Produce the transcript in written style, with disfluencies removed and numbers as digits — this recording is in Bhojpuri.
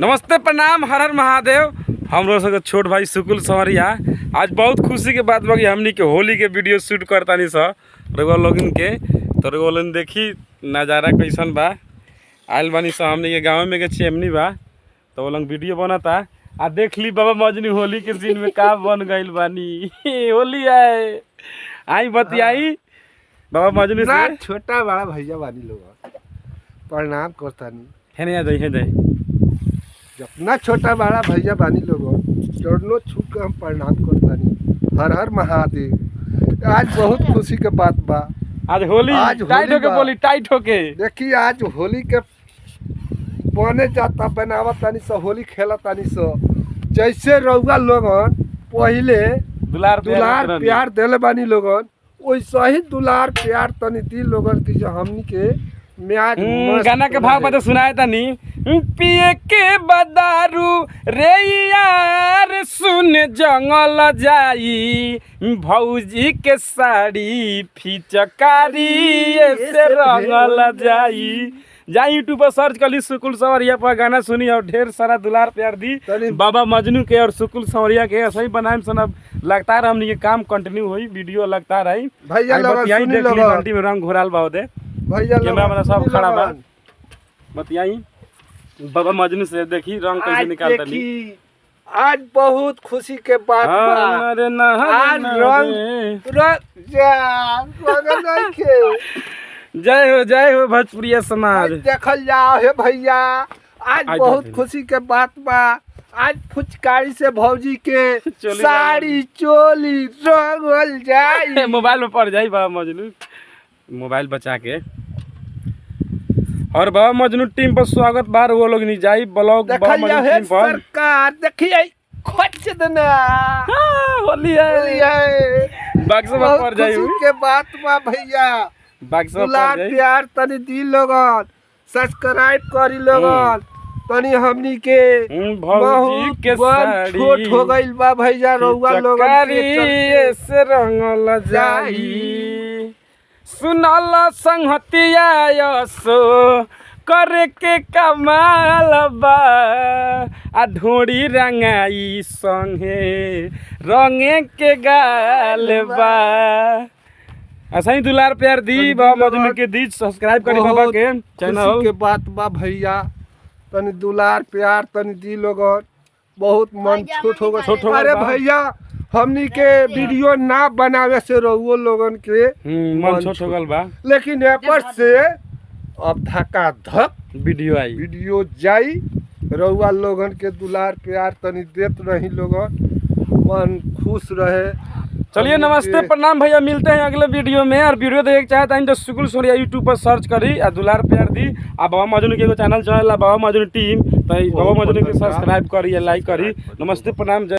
नमस्ते प्रणाम हर हर महादेव। हम लोग सब छोट भाई सुकुल संवरिया आज बहुत खुशी के बात बा कि हमनी के होली के वीडियो शूट करतानी स रउआ लोगन के। तो रउआ लोगन देखी नज़ारा कैसन बा। आइल बानी स हमनी के गाँव में के चेमनी बा तो वो लोग वीडियो बनता। आ देख ली बाबा मजनू होली के सीन में का बन गइल बानी। होली आए आई बतियाई बाबा मजनू से। छोटा बड़ा भैया बानी लोग प्रणाम करतानी। है नहीं जितना छोटा बड़ा भैया बानी लोग चरणों छू के हम प्रणाम करतानी। हर हर महादेव। आज बहुत खुशी के बात बा। आज होली टाइट होके बोली टाइट होके देखी आज होली के बने जाता बनावत तानी स होली खेला तानी स। जैसे रउआ लोगन पहले दुलार प्यार देले बानी लोगन वैसा ही दुलार प्यार तनी दी लोगन की जो हमनी के म्याज गाना के भाव बता सुनाए तनी। पिए के बदारू रे यार सुन जंगल जाई भौजी के साड़ी फिचकारी से रंगल जाई। जा यूट्यूब पर सर्च कर ली सुकुल संवरिया पर गाना सुनी और ढेर सारा दुलार प्यार दी बाबा मजनू के और सुकुल संवरिया के। ऐसा ही बनाए सनब लगता रहा हमनी के काम कंटिन्यू हुई वीडियो लगता रही भैया यही देख ली घंटी में रंग घोराल बा दे कैमरा वाला सब खड़ा बा। बतियाई बाबा मजनू से देखी रंग कैसे निकालता ली। आज बहुत खुशी के बात बा। अरे ना आज जय हो भोजपुरिया समाज। देखल जाओ हे भैया आज बहुत खुशी के बात बा। आज फुचकारी से भौजी के साड़ी चोली रंगल जाई। मोबाइल में पड़ जाई बाबा मजनू मोबाइल बचा के। और बाबा मजनू टीम पर स्वागत बार वो लोग नहीं जाई ब्लॉग बाबा मजनू टीम पर सरकार देखिए खोच देना। होली है बक्सा में पड़ जाई के बात बा भैया। बक्सा में दुलार प्यार तनी दी लोगन सब्सक्राइब करी लोगन तनी हमनी के भौजी के साड़ी छोट हो गइल बा भैया रउआ लोगन के से रंगल जाई। सुनल संहतिया यसो करे के कमाल बा आ ढोड़ी रंगाई संगे रंगे के गाल बा। ऐसा ही दुलार प्यार दी बाबा मजनू के दी सब्सक्राइब करी बाबा के चैनल के बात बा भैया। तनी दुलार प्यार तनी दी लोगन बहुत मन छोट हो गए। अरे भैया हमनी के वीडियो ना बनावे से रहुओ लोगन के मन छोट हो गल बा। लेकिन एपर से अब धक्का धक वीडियो जाई रहुआ लोगन के दुलार प्यार तनी देत रही लोगन मन खुश रहे। चलिए नमस्ते प्रणाम भैया मिलते हैं अगले वीडियो में। और वीडियो देख चाहता है तो सुकुल संवरिया यूट्यूब पर सर्च करी और दुलार प्यार दी। आ बाबा मजनू के चैनल चल बाबा मजनू टीम तो बाबा मजनू के सब्सक्राइब करी लाइक करी। नमस्ते प्रणाम।